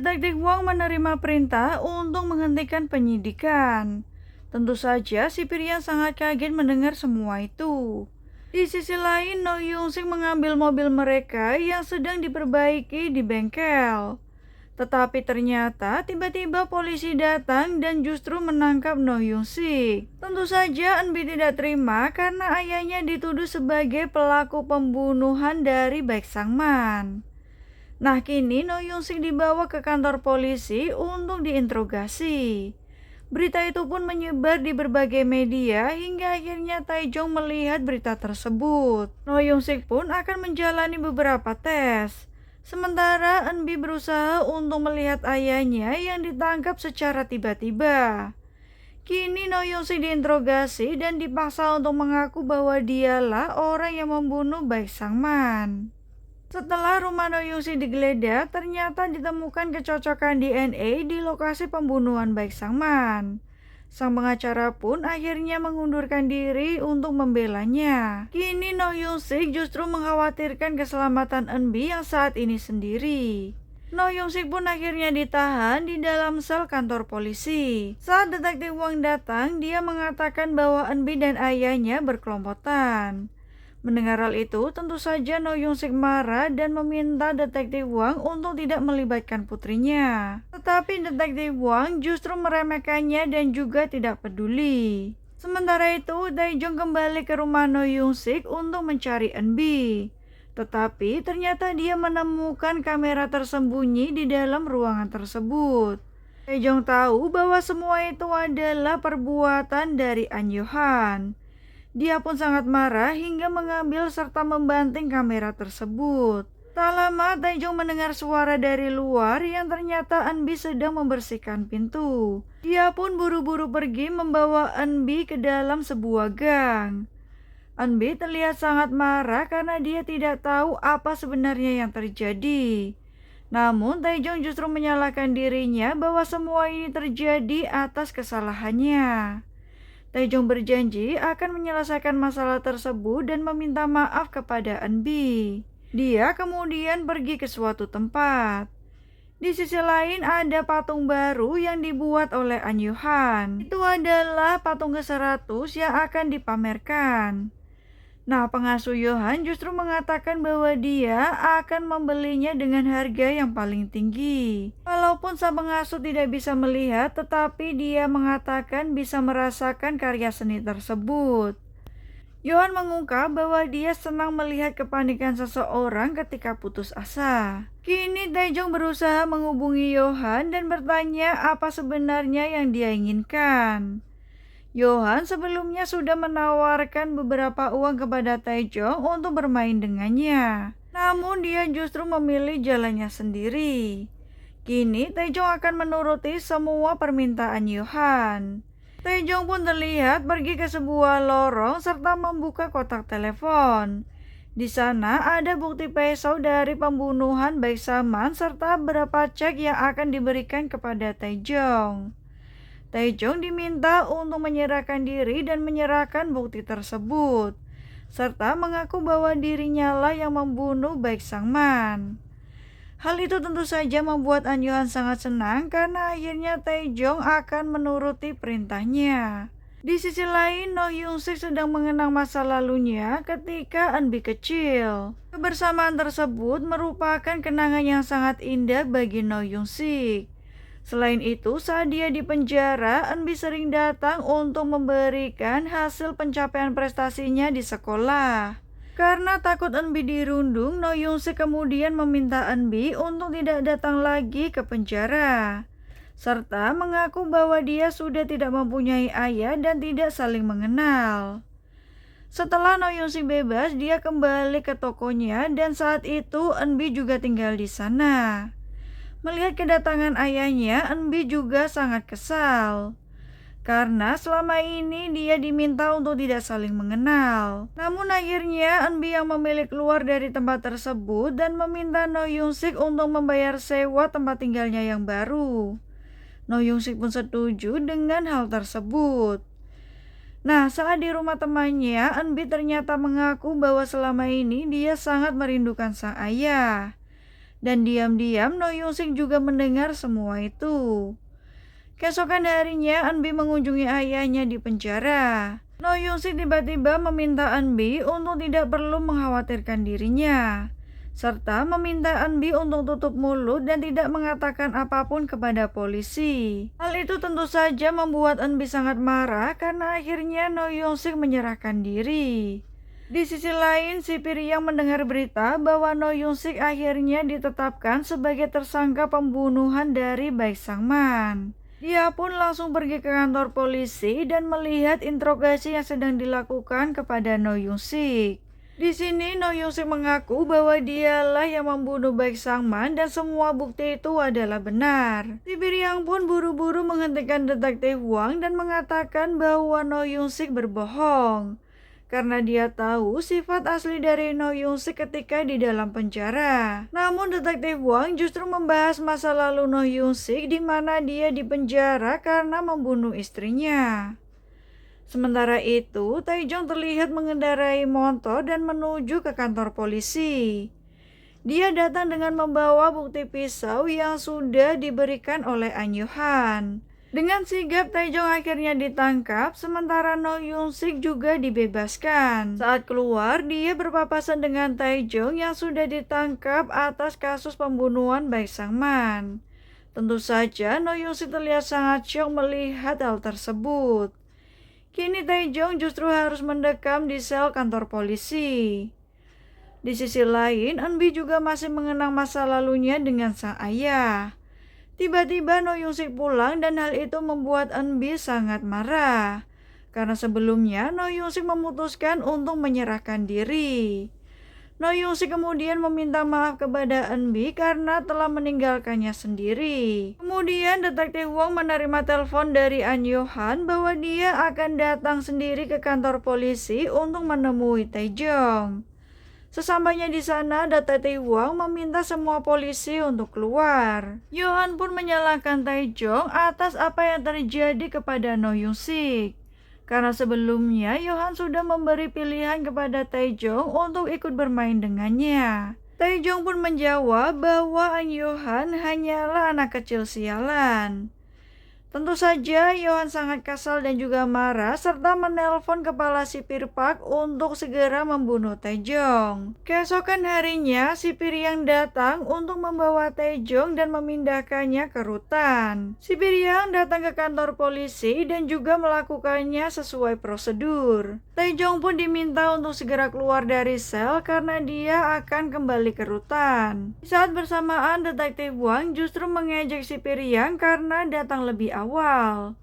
Detektif Wang menerima perintah untuk menghentikan penyidikan. Tentu saja si pria sangat kaget mendengar semua itu. Di sisi lain, No Yung Sik mengambil mobil mereka yang sedang diperbaiki di bengkel. Tetapi ternyata tiba-tiba polisi datang dan justru menangkap No Yung Sik. Tentu saja Eunbi tidak terima karena ayahnya dituduh sebagai pelaku pembunuhan dari Baek Sangman. Nah, kini No Yung Sik dibawa ke kantor polisi untuk diinterogasi. Berita itu pun menyebar di berbagai media hingga akhirnya Taejong melihat berita tersebut. No Yung Sik pun akan menjalani beberapa tes. Sementara Eunbi berusaha untuk melihat ayahnya yang ditangkap secara tiba-tiba. Kini No Yung Sik diinterogasi dan dipaksa untuk mengaku bahwa dialah orang yang membunuh Baek Sangman. Setelah rumah No Yung Sik digeledah, ternyata ditemukan kecocokan DNA di lokasi pembunuhan Baek Sangman. Sang pengacara pun akhirnya mengundurkan diri untuk membelanya. Kini No Yung Sik justru mengkhawatirkan keselamatan Eunbi yang saat ini sendiri. No Yung Sik pun akhirnya ditahan di dalam sel kantor polisi. Saat detektif Wang datang, dia mengatakan bahwa Eunbi dan ayahnya berkelompotan. Mendengar hal itu, tentu saja No Yung Sik marah dan meminta detektif Wang untuk tidak melibatkan putrinya. Tetapi detektif Wang justru meremehkannya dan juga tidak peduli. Sementara itu, Taejong kembali ke rumah No Yung Sik untuk mencari Eunbi. Tetapi ternyata dia menemukan kamera tersembunyi di dalam ruangan tersebut. Taejong tahu bahwa semua itu adalah perbuatan dari An Yohan. Dia pun sangat marah hingga mengambil serta membanting kamera tersebut. Tak lama, Taejong mendengar suara dari luar yang ternyata Eunbi sedang membersihkan pintu. Dia pun buru-buru pergi membawa Eunbi ke dalam sebuah gang. Eunbi terlihat sangat marah karena dia tidak tahu apa sebenarnya yang terjadi. Namun, Taejong justru menyalahkan dirinya bahwa semua ini terjadi atas kesalahannya. Taejong berjanji akan menyelesaikan masalah tersebut dan meminta maaf kepada Eunbi. Dia kemudian pergi ke suatu tempat. Di sisi lain ada patung baru yang dibuat oleh An Yohan. Itu adalah patung ke-100 yang akan dipamerkan. Nah, pengasuh Yohan justru mengatakan bahwa dia akan membelinya dengan harga yang paling tinggi. Walaupun sang pengasuh tidak bisa melihat, tetapi dia mengatakan bisa merasakan karya seni tersebut. Yohan mengungkap bahwa dia senang melihat kepanikan seseorang ketika putus asa. Kini Taejong berusaha menghubungi Yohan dan bertanya apa sebenarnya yang dia inginkan. Yohan sebelumnya sudah menawarkan beberapa uang kepada Taejong untuk bermain dengannya. Namun dia justru memilih jalannya sendiri. Kini Taejong akan menuruti semua permintaan Yohan. Taejong pun terlihat pergi ke sebuah lorong serta membuka kotak telepon. Di sana ada bukti pisau dari pembunuhan Baek Sangman serta beberapa cek yang akan diberikan kepada Taejong. Taejong diminta untuk menyerahkan diri dan menyerahkan bukti tersebut, serta mengaku bahwa dirinya lah yang membunuh Baek Sangman. Hal itu tentu saja membuat An Yohan sangat senang karena akhirnya Taejong akan menuruti perintahnya. Di sisi lain, No Yung Sik sedang mengenang masa lalunya ketika Eunbi kecil. Kebersamaan tersebut merupakan kenangan yang sangat indah bagi No Yung Sik. Selain itu, saat dia di penjara, Eunbi sering datang untuk memberikan hasil pencapaian prestasinya di sekolah. Karena takut Eunbi dirundung, No Yung Sik kemudian meminta Eunbi untuk tidak datang lagi ke penjara, serta mengaku bahwa dia sudah tidak mempunyai ayah dan tidak saling mengenal. Setelah No Yung Sik bebas, dia kembali ke tokonya dan saat itu Eunbi juga tinggal di sana. Melihat kedatangan ayahnya, Eunbi juga sangat kesal. Karena selama ini dia diminta untuk tidak saling mengenal. Namun akhirnya Eunbi yang memilih keluar dari tempat tersebut dan meminta No Yung Sik untuk membayar sewa tempat tinggalnya yang baru. No Yung Sik pun setuju dengan hal tersebut. Nah, saat di rumah temannya, Eunbi ternyata mengaku bahwa selama ini dia sangat merindukan sang ayah. Dan diam-diam No Yun-sik juga mendengar semua itu. Keesokan harinya, Eunbi mengunjungi ayahnya di penjara. No Yun-sik tiba-tiba meminta Eunbi untuk tidak perlu mengkhawatirkan dirinya, serta meminta Eunbi untuk tutup mulut dan tidak mengatakan apapun kepada polisi. Hal itu tentu saja membuat Eunbi sangat marah karena akhirnya No Yun-sik menyerahkan diri. Di sisi lain, si Piryang mendengar berita bahwa No Yun-sik akhirnya ditetapkan sebagai tersangka pembunuhan dari Baek Sang-man. Dia pun langsung pergi ke kantor polisi dan melihat interogasi yang sedang dilakukan kepada No Yun-sik. Di sini No Yun-sik mengaku bahwa dialah yang membunuh Baek Sang-man dan semua bukti itu adalah benar. Si Piryang pun buru-buru menghentikan detektif Wang dan mengatakan bahwa No Yun-sik berbohong, karena dia tahu sifat asli dari No Yun-sik ketika di dalam penjara. Namun detektif Wang justru membahas masa lalu No Yun-sik di mana dia di penjara karena membunuh istrinya. Sementara itu, Taejong terlihat mengendarai motor dan menuju ke kantor polisi. Dia datang dengan membawa bukti pisau yang sudah diberikan oleh An Yo-han. Dengan sigap, Taejong akhirnya ditangkap, sementara No Yun-sik juga dibebaskan. Saat keluar, dia berpapasan dengan Taejong yang sudah ditangkap atas kasus pembunuhan Baek Sang-man. Tentu saja, No Yun-sik terlihat sangat syok melihat hal tersebut. Kini Taejong justru harus mendekam di sel kantor polisi. Di sisi lain, Eunbi juga masih mengenang masa lalunya dengan sang ayah. Tiba-tiba No Yun-sik pulang dan hal itu membuat Eunbi sangat marah, karena sebelumnya No Yun-sik memutuskan untuk menyerahkan diri. No Yun-sik kemudian meminta maaf kepada Eunbi karena telah meninggalkannya sendiri. Kemudian detektif Wang menerima telepon dari An Yo-han bahwa dia akan datang sendiri ke kantor polisi untuk menemui Taejong. Sesampainya di sana, detektif Wang meminta semua polisi untuk keluar. Yo-han pun menyalahkan Taejong atas apa yang terjadi kepada No Yun-sik, karena sebelumnya Yo-han sudah memberi pilihan kepada Taejong untuk ikut bermain dengannya. Taejong pun menjawab bahwa An Yo-han hanyalah anak kecil sialan. Tentu saja Yo-han sangat kesal dan juga marah serta menelpon kepala sipir Park untuk segera membunuh Taejong. Keesokan harinya, sipir yang datang untuk membawa Taejong dan memindahkannya ke rutan. Sipir yang datang ke kantor polisi dan juga melakukannya sesuai prosedur. Taejong pun diminta untuk segera keluar dari sel karena dia akan kembali ke rutan. Saat bersamaan, detektif Wang justru mengejek sipir yang karena datang lebih awal.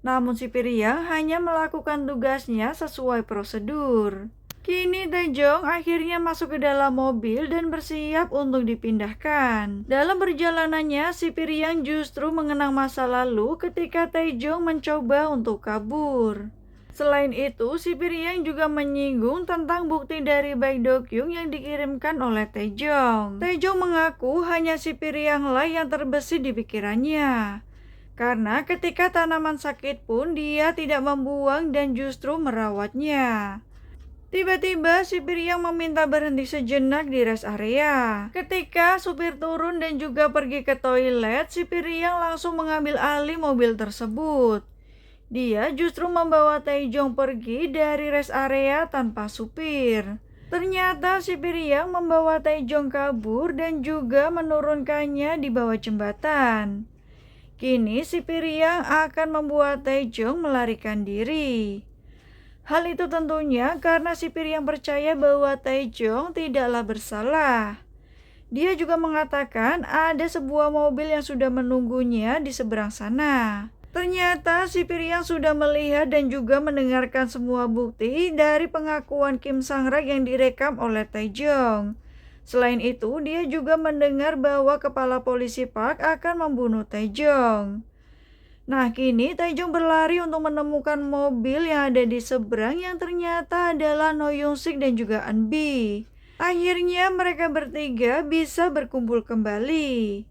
Namun si Piryang hanya melakukan tugasnya sesuai prosedur. Kini Taejong akhirnya masuk ke dalam mobil dan bersiap untuk dipindahkan. Dalam perjalanannya, si Piryang justru mengenang masa lalu ketika Taejong mencoba untuk kabur. Selain itu, si Piryang juga menyinggung tentang bukti dari Baek Do-kyung yang dikirimkan oleh Taejong. Taejong mengaku hanya si Piryang lah yang terbesit di pikirannya, karena ketika tanaman sakit pun dia tidak membuang dan justru merawatnya. Tiba-tiba si Piryang meminta berhenti sejenak di rest area. Ketika supir turun dan juga pergi ke toilet, si Piryang langsung mengambil alih mobil tersebut. Dia justru membawa Taejong pergi dari rest area tanpa supir. Ternyata si Piryang membawa Taejong kabur dan juga menurunkannya di bawah jembatan. Kini si Piryang akan membuat Taejong melarikan diri. Hal itu tentunya karena si Piryang percaya bahwa Taejong tidaklah bersalah. Dia juga mengatakan ada sebuah mobil yang sudah menunggunya di seberang sana. Ternyata si Piryang sudah melihat dan juga mendengarkan semua bukti dari pengakuan Kim Sang-rak yang direkam oleh Taejong. Selain itu, dia juga mendengar bahwa kepala polisi Park akan membunuh Taejong. Nah, kini Taejong berlari untuk menemukan mobil yang ada di seberang yang ternyata adalah No Yun-sik dan juga Eunbi. Akhirnya mereka bertiga bisa berkumpul kembali.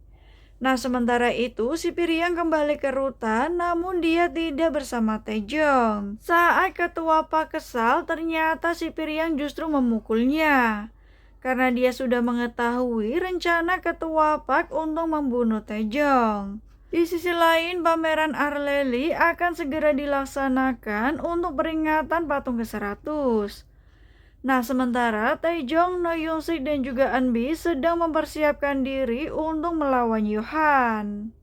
Nah, sementara itu si Piryang kembali ke rutan, namun dia tidak bersama Taejong. Saat ketua Park kesal, ternyata si Piryang justru memukulnya. karena dia sudah mengetahui rencana Ketua Park untuk membunuh Taejong. Di sisi lain, pameran Arleli akan segera dilaksanakan untuk peringatan patung ke-100. Nah, sementara Taejong, No Young-sik, dan juga Eunbi sedang mempersiapkan diri untuk melawan Yohan.